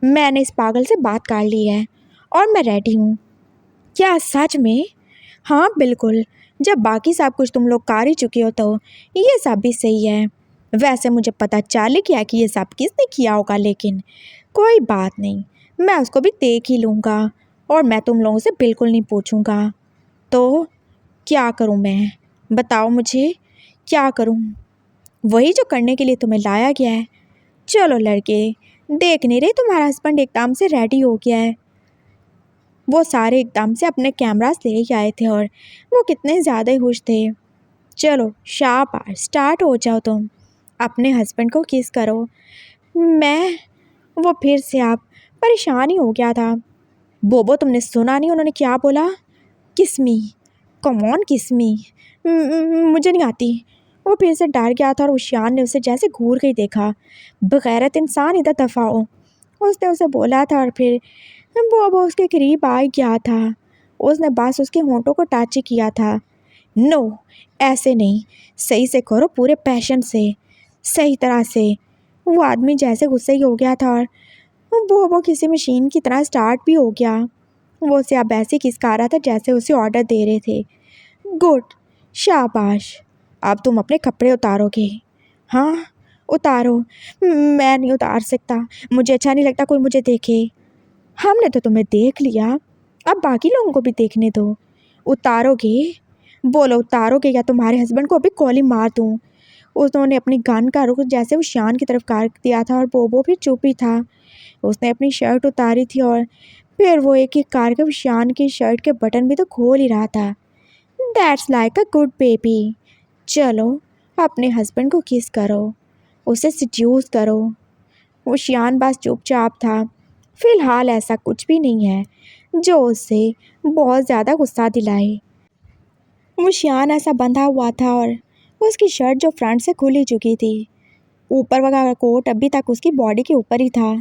मैंने इस पागल से बात कर ली है और मैं रेडी हूँ। क्या सच में? हाँ बिल्कुल, जब बाकी सब कुछ तुम लोग कर ही चुके हो तो ये सब भी सही है। वैसे मुझे पता चल गया कि ये सब किसने किया होगा, लेकिन कोई बात नहीं, मैं उसको भी देख ही लूँगा और मैं तुम लोगों से बिल्कुल नहीं पूछूँगा। तो क्या करूँ मैं, बताओ मुझे, क्या करूँ? वही जो करने के लिए तुम्हें लाया गया है। चलो लड़के, देख नहीं रहे तुम्हारा हस्बैंड एकदम से रेडी हो गया है। वो सारे एकदम से अपने कैमरास ले आए थे और वो कितने ज़्यादा ही खुश थे। चलो शाबाश, स्टार्ट हो जाओ, तुम अपने हस्बैंड को किस करो। मैं वो फिर से आप परेशान ही हो गया था। बोबो तुमने सुना नहीं उन्होंने क्या बोला? किस्मी, कम ऑन किस्मी। मुझे नहीं आती। वो फिर से डर गया था और उशियान ने उसे जैसे घूर के ही देखा। बगैरत इंसान, इधर दफ़ा हो, उसने उसे बोला था और फिर वो उसके करीब आ ही गया था। उसने बस उसके होंठों को टच ही किया था। नो, ऐसे नहीं, सही से करो, पूरे पैशन से, सही तरह से। वो आदमी जैसे गुस्से ही हो गया था और वो किसी मशीन की तरह स्टार्ट भी हो गया। वो उसे अब ऐसे खिसका रहा था जैसे उसे ऑर्डर दे रहे थे। गुड, शाबाश, अब तुम अपने कपड़े उतारोगे। हाँ उतारो। मैं नहीं उतार सकता, मुझे अच्छा नहीं लगता कोई मुझे देखे। हमने तो तुम्हें देख लिया, अब बाकी लोगों को भी देखने दो। उतारोगे? बोलो उतारोगे या तुम्हारे हस्बैंड को अभी गोली मार दूँ। उन्होंने अपनी गन का रुख जैसे वो शान की तरफ कर दिया था और बोबो भी चुप ही था। उसने अपनी शर्ट उतारी थी और फिर वो एक एक करके शान की शर्ट के बटन भी तो खोल ही रहा था। That's like a good baby. चलो अपने हस्बैंड को किस करो, उसे सड्यूस करो। वो शियान बस चुपचाप था। फिलहाल ऐसा कुछ भी नहीं है जो उससे बहुत ज़्यादा गुस्सा दिलाए। वो शियान ऐसा बंधा हुआ था और उसकी शर्ट जो फ्रंट से खुली चुकी थी, ऊपर वाला कोट अभी तक उसकी बॉडी के ऊपर ही था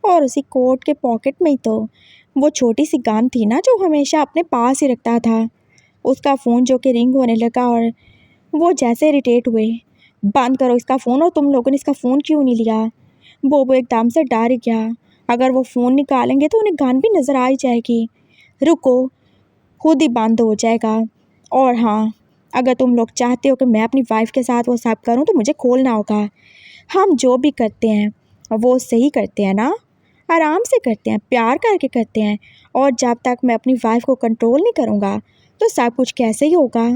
और उसी कोट के पॉकेट में ही तो वो छोटी सी गन थी ना जो हमेशा अपने पास ही रखता था। उसका फ़ोन जो कि रिंग होने लगा और वो जैसे इरिटेट हुए, बंद करो इसका फ़ोन, और तुम लोगों ने इसका फ़ोन क्यों नहीं लिया? वो एकदम से डर गया, अगर वो फ़ोन निकालेंगे तो उन्हें गन भी नज़र आ ही जाएगी। रुको, खुद ही बंद हो जाएगा। और हाँ, अगर तुम लोग चाहते हो कि मैं अपनी वाइफ के साथ वो सब करूँ तो मुझे खोलना होगा। हम जो भी करते हैं वो सही करते हैं ना, आराम से करते हैं, प्यार करके करते हैं। और जब तक मैं अपनी वाइफ को कंट्रोल नहीं करूँगा तो सब कुछ कैसे ही होगा?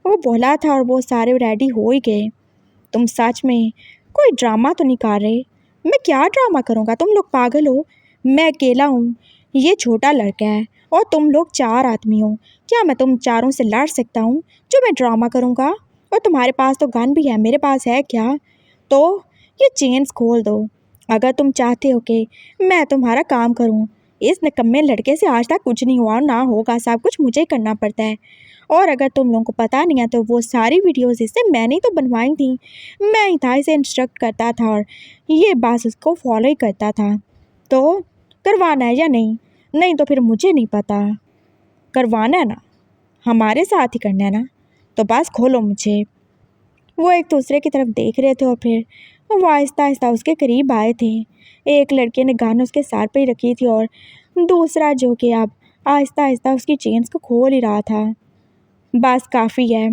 वो बोला था और वो सारे रेडी हो ही गए। तुम सच में कोई ड्रामा तो नहीं कर रहे? मैं क्या ड्रामा करूँगा, तुम लोग पागल हो। मैं अकेला हूँ, ये छोटा लड़का है और तुम लोग 4 आदमी हो। क्या मैं तुम चारों से लड़ सकता हूँ जो मैं ड्रामा करूँगा? और तुम्हारे पास तो गन भी है, मेरे पास है क्या? तो ये चेन्स खोल दो अगर तुम चाहते हो कि मैं तुम्हारा काम करूँ। इस निकम्मे लड़के से आज तक कुछ नहीं हुआ और ना होगा, सब कुछ मुझे ही करना पड़ता है। और अगर तुम लोगों को पता नहीं है तो वो सारी वीडियोस इससे मैंने ही तो बनवाई थी। मैं ही था इसे इंस्ट्रक्ट करता था और ये बस उसको फॉलो ही करता था। तो करवाना है या नहीं? नहीं तो फिर मुझे नहीं पता। करवाना है ना, हमारे साथ ही करना है ना, तो बस खोलो मुझे। वो एक दूसरे की तरफ देख रहे थे और फिर वो आहिस्ता आहिस्ता उसके करीब आए थे। एक लड़के ने गन उसके सर पे ही रखी थी और दूसरा जो कि अब आहिस्ता आहिस्ता उसकी चेन्स को खोल ही रहा था। बस काफ़ी है,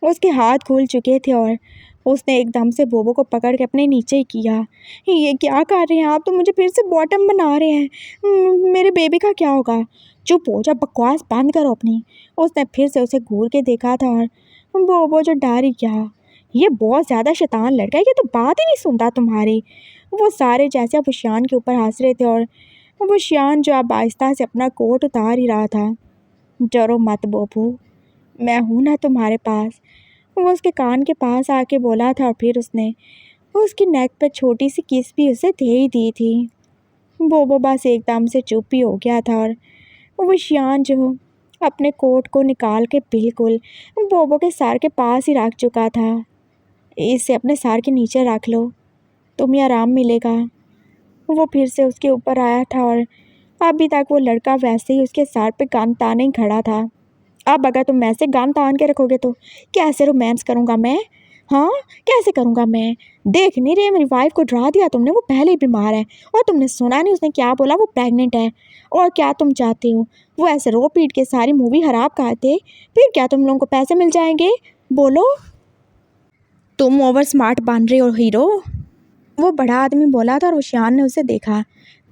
उसके हाथ खुल चुके थे और उसने एकदम से बोबो को पकड़ के अपने नीचे ही किया। ये क्या कर रहे हैं आप, तो मुझे फिर से बॉटम बना रहे हैं। मेरे बेबी का क्या होगा? चुप हो जा, बकवास बंद करो अपनी। उसने फिर से उसे घूर के देखा था और बोबो जो डर ही गया। ये बहुत ज़्यादा शैतान लड़का है, ये तो बात ही नहीं सुनता तुम्हारी। वो सारे जैसे अब उशियान के ऊपर हंस रहे थे और वो उशियान जो अब आहिस्ता से अपना कोट उतार ही रहा था। डरो मत बोबो, मैं हूँ ना तुम्हारे पास। वो उसके कान के पास आके बोला था और फिर उसने उसकी नेक पे छोटी सी किस भी उसे दे ही दी थी। बोबो बस एकदम से चुप ही हो गया था और वो शियान जो अपने कोट को निकाल के बिल्कुल बोबो के सर के पास ही रख चुका था। इसे अपने सर के नीचे रख लो, तुम्हें आराम मिलेगा। वो फिर से उसके ऊपर आया था और अभी तक वो लड़का वैसे ही उसके सर पे कान ताने ही खड़ा था। अब अगर तुम ऐसे गान तान के रखोगे तो कैसे रोमांस करूँगा मैं? हाँ, कैसे करूँगा मैं? देख नहीं रहे, मेरी वाइफ को डरा दिया तुमने, वो पहले ही बीमार है। और तुमने सुना नहीं उसने क्या बोला, वो प्रेग्नेंट है। और क्या तुम चाहते हो? वो ऐसे रो पीट के सारी मूवी खराब करते, फिर क्या तुम लोगों को पैसे मिल जाएंगे? बोलो। तुम ओवर स्मार्ट बन रहे हो हीरो। वो बड़ा आदमी बोला था और उशियान ने उसे देखा।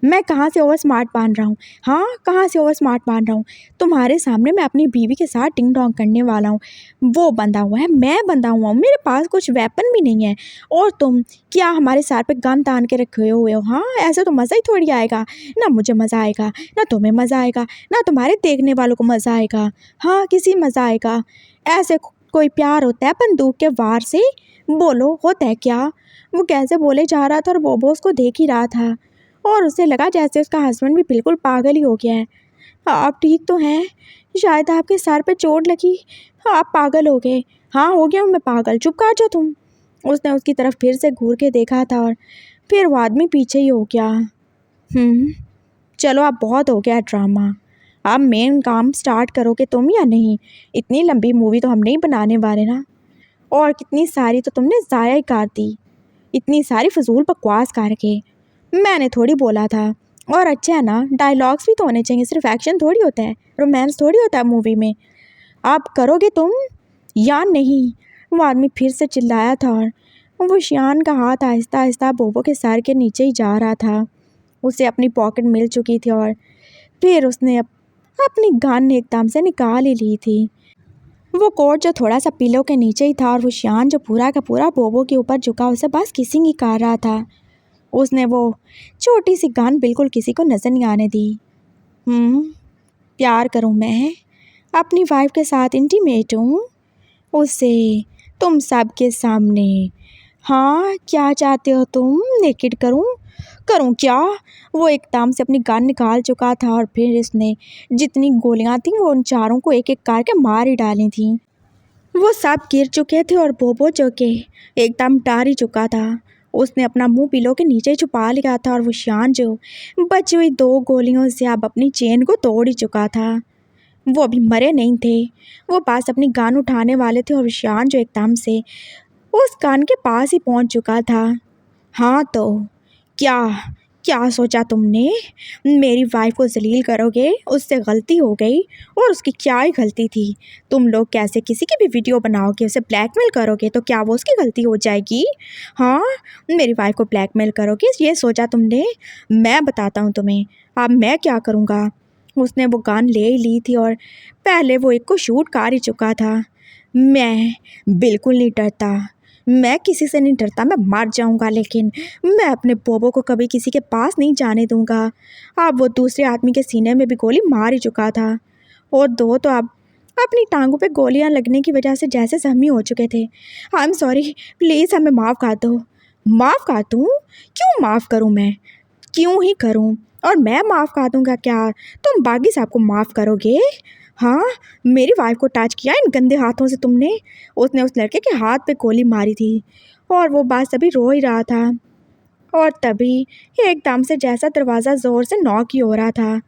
मैं कहाँ से ओवर स्मार्ट बन रहा हूँ? हाँ, कहाँ से ओवर स्मार्ट बन रहा हूँ? तुम्हारे सामने मैं अपनी बीवी के साथ टिंग टोंग करने वाला हूँ। वो बंधा हुआ है, मैं बंधा हुआ हूँ, मेरे पास कुछ वेपन भी नहीं है। और तुम क्या हमारे सर पे गन तान के रखे हुए हो? हाँ, ऐसे तो मज़ा ही थोड़ी आएगा। ना मुझे मज़ा आएगा, ना तुम्हें मज़ा आएगा, ना तुम्हारे देखने वालों को मज़ा आएगा। हाँ, किसी मज़ा आएगा? ऐसे कोई प्यार होता है बंदूक के वार से? बोलो, होता है क्या? वो कैसे बोले जा रहा था और बोबो उसको देख ही रहा था और उसे लगा जैसे उसका हस्बैंड भी बिल्कुल पागल ही हो गया है। आप ठीक तो हैं? शायद आपके सर पे चोट लगी, आप पागल हो गए। हाँ, हो गया हूँ मैं पागल, चुप कर जाओ तुम। उसने उसकी तरफ फिर से घूर के देखा था और फिर वो आदमी पीछे ही हो गया। चलो अब बहुत हो गया ड्रामा, अब मेन काम स्टार्ट करोगे तुम या नहीं? इतनी लंबी मूवी तो हम नहीं बनाने वाले ना। और कितनी सारी तो तुमने ज़ाया ही कर दी, इतनी सारी फजूल बकवास करके। मैंने थोड़ी बोला था। और अच्छा है ना, डायलॉग्स भी तो होने चाहिए, सिर्फ एक्शन थोड़ी होता है, रोमांस थोड़ी होता है मूवी में। आप करोगे तुम या नहीं? वो आदमी फिर से चिल्लाया था और वो शियान का हाथ आहिस्ता आहिस्ता बोबो के सर के नीचे ही जा रहा था। उसे अपनी पॉकेट मिल चुकी थी और फिर उसने अपनी गन एकदम से निकाल ही ली थी। वो कोट जो थोड़ा सा पिलो के नीचे ही था और वो शियान जो पूरा का पूरा बोबो के ऊपर झुका उसे बस किसिंग ही कर रहा था। उसने वो छोटी सी गन बिल्कुल किसी को नज़र नहीं आने दी। प्यार करूँ मैं, अपनी वाइफ के साथ इंटीमेट हूँ उससे तुम सब के सामने। हाँ, क्या चाहते हो तुम? नेकेड करूँ? करूँ क्या? वो एकदम से अपनी गन निकाल चुका था और फिर इसने जितनी गोलियां थीं वो उन चारों को एक एक करके मार ही डाली थी। वो सब गिर चुके थे और बोबो जो के एकदम डर ही चुका था। उसने अपना मुंह पिलो के नीचे छुपा लिया था और वो शियान जो बची हुई 2 गोलियों से अब अपनी चेन को तोड़ ही चुका था। वो अभी मरे नहीं थे, वो पास अपनी गन उठाने वाले थे और शियान जो एकदम से उस गन के पास ही पहुंच चुका था। हाँ तो क्या क्या सोचा तुमने? मेरी वाइफ को जलील करोगे? उससे गलती हो गई और उसकी क्या ही गलती थी? तुम लोग कैसे किसी की भी वीडियो बनाओगे, उसे ब्लैकमेल करोगे तो क्या वो उसकी गलती हो जाएगी? हाँ, मेरी वाइफ को ब्लैकमेल करोगे, ये सोचा तुमने? मैं बताता हूँ तुम्हें अब मैं क्या करूँगा। उसने वो गन ले ही ली थी और पहले वो एक को शूट कर ही चुका था। मैं बिल्कुल नहीं डरता, मैं किसी से नहीं डरता, मैं मर जाऊंगा लेकिन मैं अपने बोबो को कभी किसी के पास नहीं जाने दूंगा। अब वो दूसरे आदमी के सीने में भी गोली मार ही चुका था और 2 तो अब अपनी टांगों पे गोलियां लगने की वजह से जैसे जख्मी हो चुके थे। आई एम सॉरी, प्लीज़ हमें माफ़ कर दो। माफ़ कर दूँ? क्यों माफ़ करूँ मैं? क्यों ही करूँ? और मैं माफ़ कर दूँगा क्या? तुम बागी साहब को माफ़ करोगे? हाँ, मेरी वाइफ को टच किया इन गंदे हाथों से तुमने। उसने उस लड़के के हाथ पे गोली मारी थी और वो बात अभी रो ही रहा था और तभी एकदम से जैसा दरवाज़ा ज़ोर से नॉक ही हो रहा था,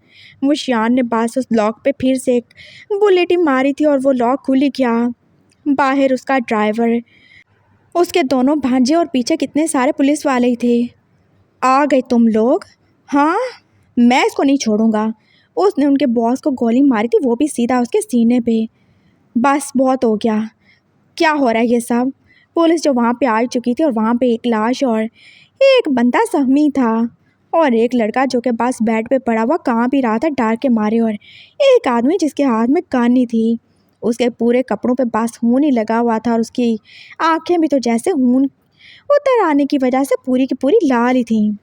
मुशियान ने बस उस लॉक पे फिर से एक बुलेट ही मारी थी और वो लॉक खुल ही गया। बाहर उसका ड्राइवर, उसके दोनों भांजे और पीछे कितने सारे पुलिस वाले ही थे। आ गए तुम लोग? हाँ, मैं इसको नहीं छोड़ूंगा। उसने उनके बॉस को गोली मारी थी, वो भी सीधा उसके सीने पे। बस बहुत हो गया। क्या हो रहा है ये सब? पुलिस जो वहाँ पे आ चुकी थी और वहाँ पे एक लाश और एक बंदा सहमी था और एक लड़का जो के पास बेड पे पड़ा हुआ कांप भी रहा था डर के मारे, और एक आदमी जिसके हाथ में कानी थी। उसके पूरे कपड़ों पे बस खून ही लगा हुआ था और उसकी आंखें भी तो जैसे खून उतर आने की वजह से पूरी की पूरी लाल ही थी।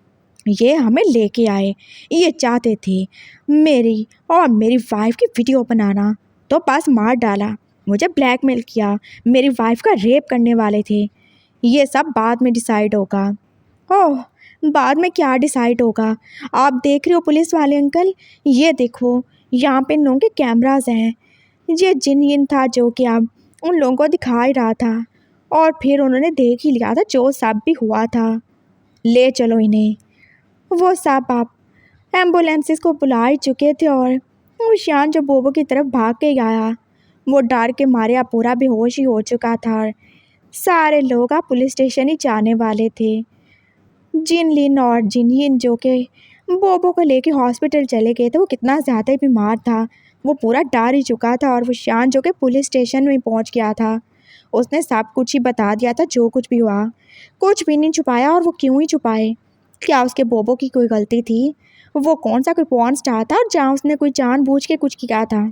ये हमें लेके आए, ये चाहते थे मेरी और मेरी वाइफ की वीडियो बनाना, तो बस मार डाला। मुझे ब्लैकमेल किया, मेरी वाइफ का रेप करने वाले थे। ये सब बाद में डिसाइड होगा। ओह, बाद में क्या डिसाइड होगा? आप देख रहे हो पुलिस वाले अंकल, ये देखो यहाँ पे इन लोगों के कैमराज हैं। ये जिन था जो कि अब उन लोगों को दिखा ही रहा था और फिर उन्होंने देख ही लिया था जो सब भी हुआ था। ले चलो इन्हें। वो सब आप एम्बुलेंसेस को बुला ही चुके थे और मुशियान जो बोबो की तरफ भाग के आया, वो डर के मारे अब पूरा बेहोश ही हो चुका था और सारे लोग अब पुलिस स्टेशन ही जाने वाले थे। जिनलिन और जिनयिन जो कि बोबो को लेके हॉस्पिटल चले गए थे, वो कितना ज़्यादा ही बीमार था, वो पूरा डर ही चुका था। और वो शान जो कि पुलिस स्टेशन में पहुंच गया था, उसने सब कुछ ही बता दिया था जो कुछ भी हुआ, कुछ भी नहीं छुपाया। और वो क्यों ही छुपाए? क्या उसके बोबो की कोई गलती थी? वो कौन सा कोई पॉर्न स्टार था और जहाँ उसने कोई जानबूझ के कुछ किया था?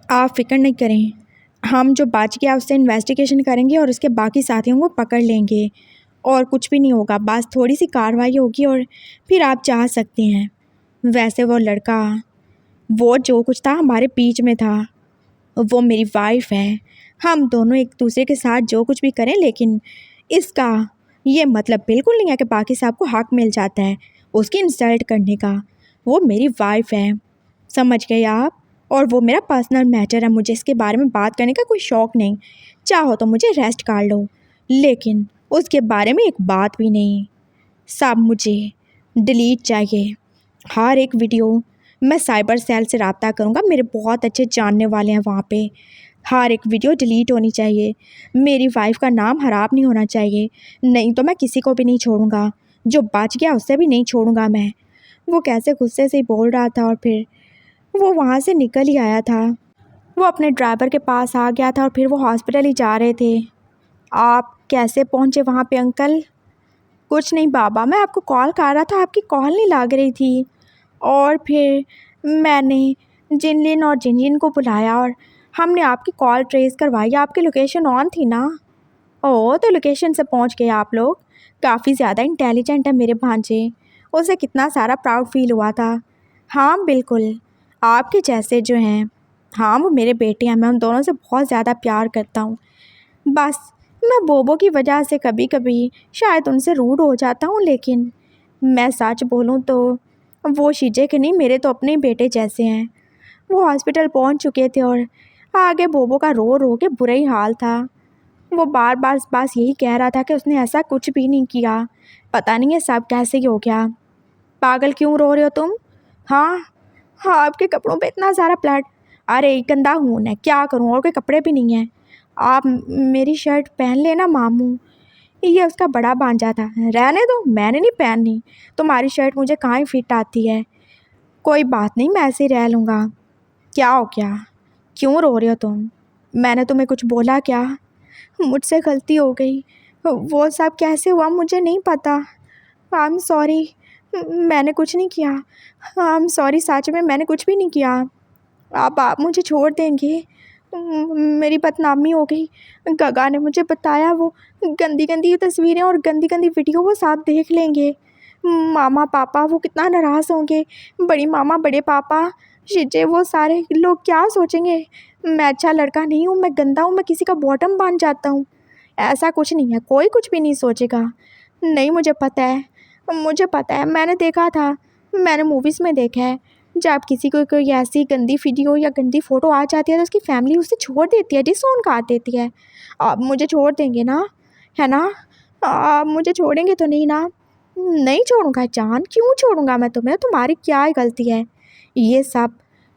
आप फिक्र नहीं करें, हम जो बच गया उससे इन्वेस्टिगेशन करेंगे और उसके बाकी साथियों को पकड़ लेंगे और कुछ भी नहीं होगा, बस थोड़ी सी कार्रवाई होगी और फिर आप जा सकते हैं। वैसे वो लड़का, वो जो कुछ था हमारे बीच में था, वो मेरी वाइफ है। हम दोनों एक दूसरे के साथ जो कुछ भी करें, लेकिन इसका ये मतलब बिल्कुल नहीं है कि बाकी सबको हक मिल जाता है उसकी इंसल्ट करने का। वो मेरी वाइफ है, समझ गए आप? और वो मेरा पर्सनल मैटर है, मुझे इसके बारे में बात करने का कोई शौक़ नहीं। चाहो तो मुझे रेस्ट कर लो, लेकिन उसके बारे में एक बात भी नहीं। सब मुझे डिलीट चाहिए, हर एक वीडियो। मैं साइबर सेल से रब्ता करूँगा, मेरे बहुत अच्छे जानने वाले हैं वहाँ पे। हर एक वीडियो डिलीट होनी चाहिए, मेरी वाइफ का नाम ख़राब नहीं होना चाहिए, नहीं तो मैं किसी को भी नहीं छोड़ूंगा। जो बच गया उससे भी नहीं छोड़ूंगा मैं। वो कैसे गुस्से से ही बोल रहा था और फिर वो वहाँ से निकल ही आया था। वो अपने ड्राइवर के पास आ गया था और फिर वो हॉस्पिटल ही जा रहे थे। आप कैसे पहुँचे वहाँ पे अंकल? कुछ नहीं बाबा, मैं आपको कॉल कर रहा था, आपकी कॉल नहीं लग रही थी और फिर मैंने जिनलिन और जिनजिन को बुलाया और हमने आपकी कॉल ट्रेस करवाई। आपकी लोकेशन ऑन थी ना? ओह, तो लोकेशन से पहुंच गए आप लोग। काफ़ी ज़्यादा इंटेलिजेंट है मेरे भांजे, उसे कितना सारा प्राउड फील हुआ था। हाँ बिल्कुल, आपके जैसे जो हैं। हाँ, वो मेरे बेटे हैं, मैं उन दोनों से बहुत ज़्यादा प्यार करता हूँ। बस मैं बोबो की वजह से कभी कभी शायद उनसे रूड हो जाता हूँ, लेकिन मैं सच बोलूँ तो वो शीजे के नहीं, मेरे तो अपने ही बेटे जैसे हैं। वो हॉस्पिटल पहुँच चुके थे और आगे बोबो का रो रो के बुरा ही हाल था। वो बार बार बस यही कह रहा था कि उसने ऐसा कुछ भी नहीं किया, पता नहीं है सब कैसे ही हो गया। पागल क्यों रो रहे हो तुम? हाँ हाँ, आपके कपड़ों पे इतना सारा ब्लड। अरे गंदा खून है, क्या करूँ, और कोई कपड़े भी नहीं हैं। आप मेरी शर्ट पहन लेना मामू। ये उसका बड़ा भांजा था। रहने दो, मैंने नहीं पहननी, तुम्हारी शर्ट मुझे कहाँ ही फिट आती है। कोई बात नहीं, मैं ऐसे ही रह लूँगा। क्या हो गया, क्यों रो रहे हो तुम? मैंने तुम्हें कुछ बोला क्या? मुझसे गलती हो गई, वो सब कैसे हुआ मुझे नहीं पता। आई एम सॉरी, मैंने कुछ नहीं किया। आई एम सॉरी, सच में मैंने कुछ भी नहीं किया। आप मुझे छोड़ देंगे? मेरी बदनामी हो गई। गगा ने मुझे बताया वो गंदी गंदी तस्वीरें और गंदी गंदी वीडियो वो सब देख लेंगे। मामा पापा वो कितना नाराज़ होंगे, बड़ी मामा बड़े पापा शिजे, वो सारे लोग क्या सोचेंगे? मैं अच्छा लड़का नहीं हूँ, मैं गंदा हूँ, मैं किसी का बॉटम बन जाता हूँ। ऐसा कुछ नहीं है, कोई कुछ भी नहीं सोचेगा। नहीं, मुझे पता है, मुझे पता है, मैंने देखा था, मैंने मूवीज़ में देखा है। जब किसी को कोई ऐसी गंदी वीडियो या गंदी फ़ोटो आ जाती है तो उसकी फैमिली उसे छोड़ देती है, डिसऑन कर देती है। आप मुझे छोड़ देंगे ना, है ना? आप मुझे छोड़ेंगे तो नहीं ना? नहीं छोड़ूंगा जान, क्यों छोड़ूंगा मैं तुम्हें? तुम्हारी क्या ही गलती है ये सब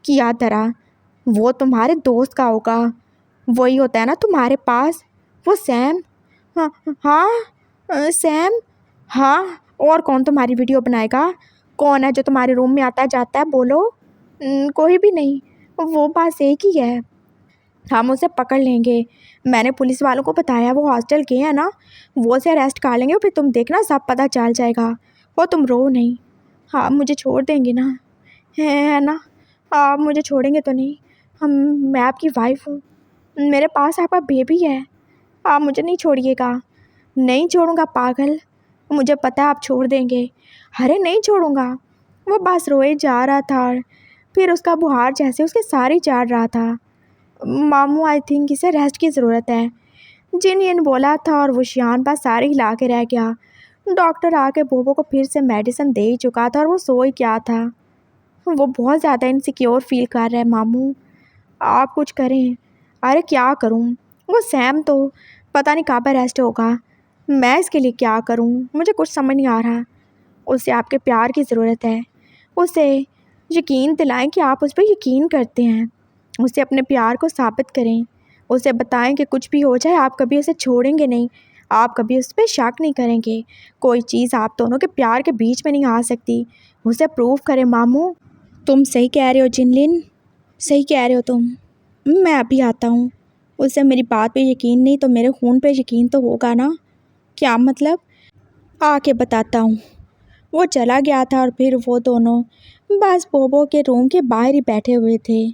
किया तेरा? वो तुम्हारे दोस्त का होगा, वही होता है ना तुम्हारे पास, वो सैम। हाँ हाँ, सैम। हाँ, और कौन तुम्हारी वीडियो बनाएगा? कौन है जो तुम्हारे रूम में आता है जाता है? बोलो। कोई भी नहीं, वो बस एक ही है। हम उसे पकड़ लेंगे, मैंने पुलिस वालों को बताया, वो हॉस्टल गए हैं ना, वो उसे अरेस्ट कर लेंगे, फिर तुम देखना सब पता चल जाएगा। वो तुम रो नहीं। हाँ, मुझे छोड़ देंगे ना? है ना? आप मुझे छोड़ेंगे तो नहीं? हम मैं आपकी वाइफ हूँ, मेरे पास आपका बेबी है, आप मुझे नहीं छोड़िएगा। नहीं छोड़ूंगा पागल, मुझे पता है आप छोड़ देंगे। अरे नहीं छोड़ूंगा। वो बस रोए जा रहा था और फिर उसका बुखार जैसे उसके सारे चढ़ रहा था। मामू आई थिंक इसे रेस्ट की ज़रूरत है, जिन बोला था और वो शियान पास सारे हिला के रह गया। डॉक्टर आके बोबो को फिर से मेडिसिन दे ही चुका था और वो सो ही क्या था। वो बहुत ज़्यादा इनसिक्योर फील कर रहा है मामू, आप कुछ करें। अरे क्या करूं, वो सैम तो पता नहीं कहाँ पर रेस्ट होगा, मैं इसके लिए क्या करूं, मुझे कुछ समझ नहीं आ रहा। उसे आपके प्यार की ज़रूरत है, उसे यकीन दिलाएं कि आप उस पर यकीन करते हैं, उसे अपने प्यार को साबित करें, उसे बताएं कि कुछ भी हो जाए आप कभी उसे छोड़ेंगे नहीं, आप कभी उस पर शक नहीं करेंगे, कोई चीज़ आप दोनों के प्यार के बीच में नहीं आ सकती। उसे प्रूव करें मामू। तुम सही कह रहे हो जिनलिन, सही कह रहे हो तुम। मैं अभी आता हूँ। उसे मेरी बात पे यकीन नहीं तो मेरे खून पे यकीन तो होगा ना? क्या मतलब? आके बताता हूँ। वो चला गया था और फिर वो दोनों बस बोबो के रूम के बाहर ही बैठे हुए थे।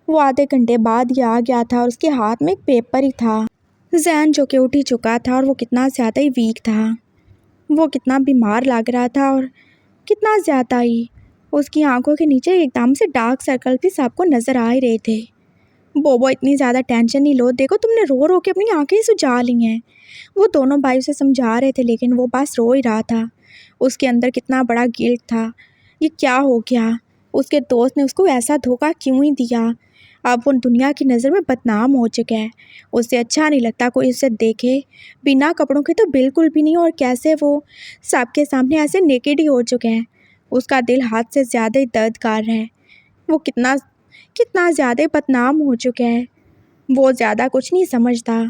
वो आधे घंटे बाद ही आ गया था और उसके हाथ में एक पेपर ही था। जैन जो कि उठ ही चुका था और वो कितना ज़्यादा ही वीक था, वो कितना बीमार लग रहा था और कितना ज़्यादा ही उसकी आंखों के नीचे एकदम से डार्क सर्कल भी सबको नज़र आ ही रहे थे। बोबो इतनी ज़्यादा टेंशन नहीं लो, देखो तुमने रो रो के अपनी आंखें ही सुझा ली हैं। वो दोनों भाई उसे समझा रहे थे लेकिन वो बस रो ही रहा था। उसके अंदर कितना बड़ा गिल्ट था, ये क्या हो गया, उसके दोस्त ने उसको ऐसा धोखा क्यों ही दिया। अब वो दुनिया की नज़र में बदनाम हो चुका है, उसे अच्छा नहीं लगता कोई उसे देखे बिना कपड़ों के तो बिल्कुल भी नहीं, और कैसे वो सबके सामने ऐसे नेकेड ही हो चुके हैं। उसका दिल हाथ से ज़्यादा ही दर्द कर रहा है, वो कितना कितना ज़्यादा बदनाम हो चुका है। वो ज़्यादा कुछ नहीं समझता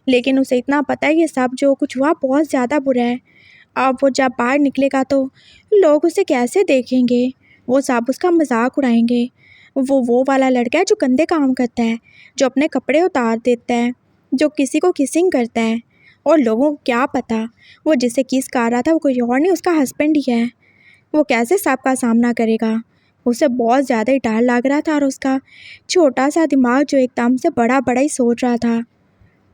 लेकिन उसे इतना पता है ये सब जो कुछ हुआ बहुत ज़्यादा बुरा है। अब वो जब बाहर निकलेगा तो लोग उसे कैसे देखेंगे, वो सब उसका मजाक उड़ाएंगे। वो वाला लड़का है जो गंदे काम करता है, जो अपने कपड़े उतार देता है, जो किसी को किसिंग करता है, और लोगों को क्या पता वो जिसे किस कर रहा था वो कोई और नहीं उसका हस्बैंड ही है। वो कैसे सबका सामना करेगा, उसे बहुत ज़्यादा ही डर लग रहा था और उसका छोटा सा दिमाग जो एकदम से बड़ा बड़ा ही सोच रहा था,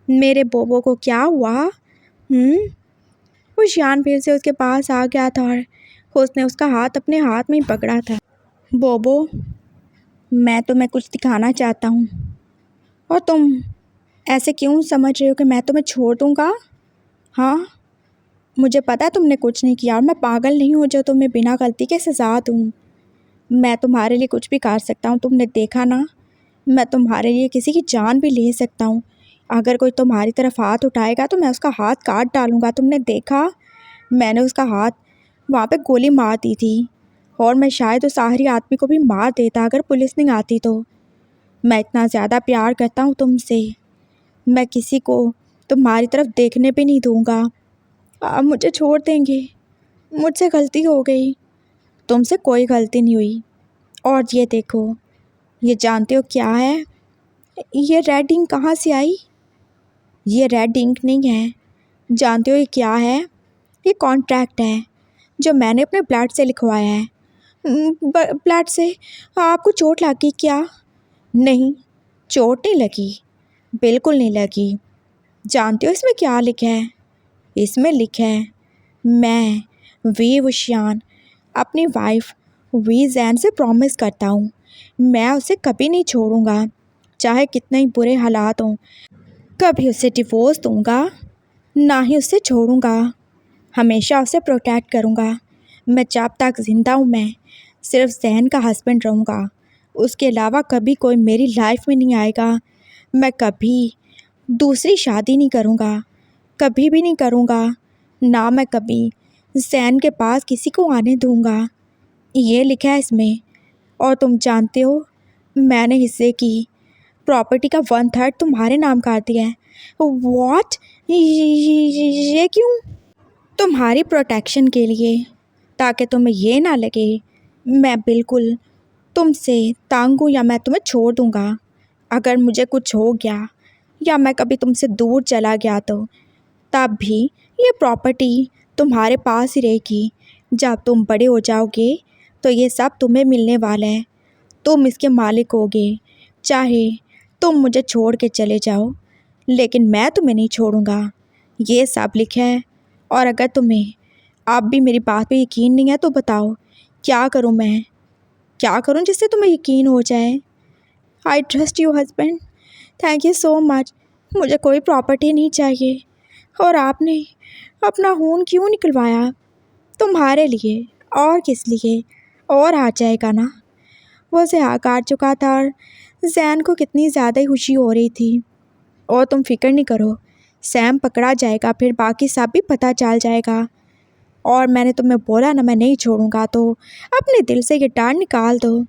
मेरे बोबो को क्या हुआ। वो शियान फिर से उसके पास आ गया था और उसने उसका हाथ अपने हाथ में ही पकड़ा था। बोबो, मैं तुम्हें कुछ दिखाना चाहता हूँ और तुम ऐसे क्यों समझ रहे हो कि मैं तुम्हें छोड़ दूँगा? हाँ, मुझे पता है तुमने कुछ नहीं किया और मैं पागल नहीं हूँ जो तुम्हें बिना गलती के सज़ा दूँ। मैं तुम्हारे लिए कुछ भी कर सकता हूँ, तुमने देखा ना, मैं तुम्हारे लिए किसी की जान भी ले सकता हूँ। अगर कोई तुम्हारी तरफ हाथ उठाएगा तो मैं उसका हाथ काट डालूँगा। तुमने देखा, मैंने उसका हाथ वहाँ पे गोली मार दी थी और मैं शायद उस आखिरी आदमी को भी मार देता अगर पुलिस नहीं आती तो। मैं इतना ज़्यादा प्यार करता हूँ तुमसे, मैं किसी को तुम्हारी तरफ देखने भी नहीं दूँगा। आप मुझे छोड़ देंगे, मुझसे गलती हो गई। तुमसे कोई गलती नहीं हुई। और ये देखो, ये जानते हो क्या है? ये रेड इंक कहाँ से आई? ये रेड इंक नहीं है, जानते हो ये क्या है? ये कॉन्ट्रैक्ट है जो मैंने अपने ब्लड से लिखवाया है। ब्लड से? आपको चोट लगी क्या? नहीं, चोट नहीं लगी, बिल्कुल नहीं लगी। जानते हो इसमें क्या लिखा है? इसमें लिखा है, मैं वी वशियान अपनी वाइफ वी जैन से प्रॉमिस करता हूँ मैं उसे कभी नहीं छोड़ूंगा, चाहे कितने ही बुरे हालात हों। कभी उसे डिवोर्स दूंगा, ना ही उसे छोड़ूंगा, हमेशा उसे प्रोटेक्ट करूंगा। मैं जब तक ज़िंदा हूँ मैं सिर्फ जैन का हस्बैंड रहूँगा, उसके अलावा कभी कोई मेरी लाइफ में नहीं आएगा। मैं कभी दूसरी शादी नहीं करूँगा, कभी भी नहीं करूँगा, ना मैं कभी जैन के पास किसी को आने दूंगा। ये लिखा है इसमें। और तुम जानते हो, मैंने हिस्से की प्रॉपर्टी का 1/3 तुम्हारे नाम कर दिया है। वॉट? ये क्यों? तुम्हारी प्रोटेक्शन के लिए, ताकि तुम्हें ये ना लगे मैं बिल्कुल तुमसे तंग हूँ या मैं तुम्हें छोड़ दूँगा। अगर मुझे कुछ हो गया या मैं कभी तुमसे दूर चला गया तो तब भी ये प्रॉपर्टी तुम्हारे पास ही रहेगी। जब तुम बड़े हो जाओगे तो ये सब तुम्हें मिलने वाला है। तुम इसके मालिक होगे। चाहे तुम मुझे छोड़ के चले जाओ, लेकिन मैं तुम्हें नहीं छोड़ूंगा। ये सब लिखा है। और अगर तुम्हें अब भी मेरी बात पे यकीन नहीं है तो बताओ, क्या करूं मैं? क्या करूं जिससे तुम्हें यकीन हो जाए? I trust you husband. Thank you so much. मुझे कोई प्रॉपर्टी नहीं चाहिए। और आपने अपना खून क्यों निकलवाया? तुम्हारे लिए और किस लिए? और आ जाएगा ना। वो ज़िया काट चुका था और जैन को कितनी ज़्यादा ही खुशी हो रही थी। और तुम फिक्र नहीं करो, सैम पकड़ा जाएगा, फिर बाकी सब भी पता चल जाएगा। और मैंने तुम्हें बोला ना, मैं नहीं छोड़ूंगा, तो अपने दिल से ये डर निकाल दो।